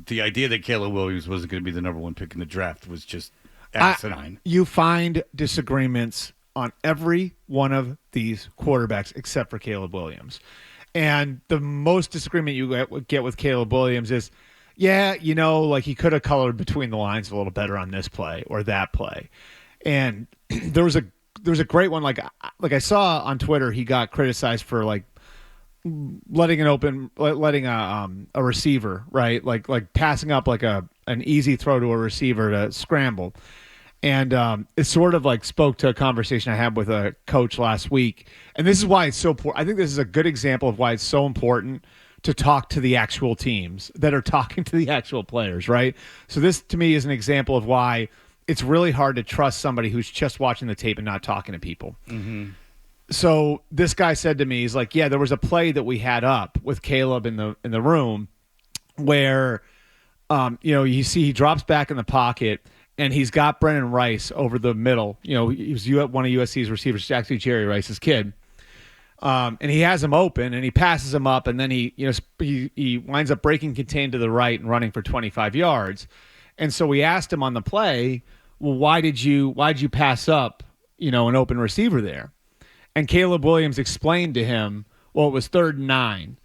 the idea that Caleb Williams wasn't going to be the number one pick in the draft was just asinine. You find disagreements on every one of these quarterbacks except for Caleb Williams. And the most disagreement you get with Caleb Williams is, yeah, like he could have colored between the lines a little better on this play or that play. And there was a great one, like I saw on Twitter, he got criticized for like letting a receiver, right? Like passing up like an easy throw to a receiver to scramble. And it sort of like spoke to a conversation I had with a coach last week. And this is why it's so important. I think this is a good example of why it's so important to talk to the actual teams that are talking to the actual players, right? So this, to me, is an example of why it's really hard to trust somebody who's just watching the tape and not talking to people. Mm-hmm. So this guy said to me, he's like, yeah, there was a play that we had up with Caleb in the room where, you see he drops back in the pocket and he's got Brennan Rice over the middle. He was one of USC's receivers, it's actually Jerry Rice's kid. And he has him open, and he passes him up, and then he winds up breaking contain to the right and running for 25 yards. And so we asked him on the play, well, why did you pass up, an open receiver there? And Caleb Williams explained to him, well, it was 3rd and 9.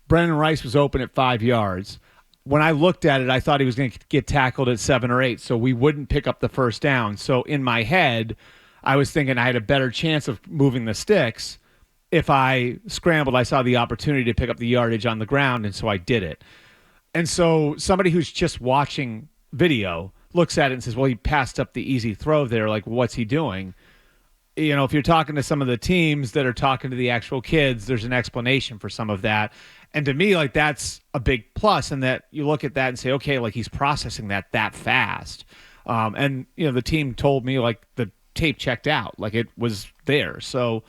Brennan Rice was open at 5 yards. When I looked at it, I thought he was going to get tackled at 7 or 8, so we wouldn't pick up the first down. So in my head, I was thinking I had a better chance of moving the sticks. If I scrambled, I saw the opportunity to pick up the yardage on the ground, and so I did it. And so somebody who's just watching video looks at it and says, well, he passed up the easy throw there. Like, what's he doing? If you're talking to some of the teams that are talking to the actual kids, there's an explanation for some of that. And to me, like, that's a big plus, and that you look at that and say, okay, like, he's processing that fast. And, the team told me, like, the tape checked out. Like, it was there. So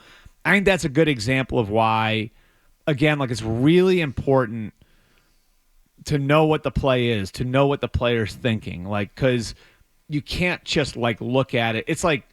I think that's a good example of why, again, like, it's really important to know what the play is, to know what the player's thinking, like, because you can't just like look at it. It's like,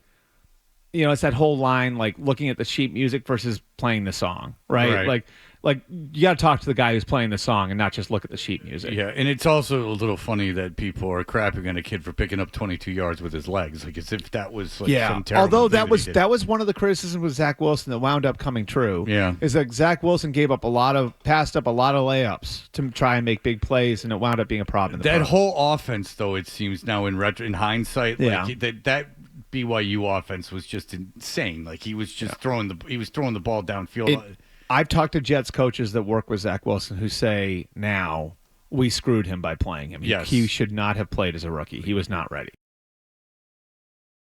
it's that whole line, like looking at the sheet music versus playing the song, right? Like you got to talk to the guy who's playing the song and not just look at the sheet music. Yeah, and it's also a little funny that people are crapping on a kid for picking up 22 yards with his legs, like as if that was like some terrible Although thing that was one of the criticisms with Zach Wilson that wound up coming true. Yeah, is that Zach Wilson passed up a lot of layups to try and make big plays, and it wound up being a problem. That whole offense, though, it seems now in hindsight, like that BYU offense was just insane. Like he was just throwing the ball downfield. I've talked to Jets coaches that work with Zach Wilson who say now we screwed him by playing him. Yes. He should not have played as a rookie. He was not ready.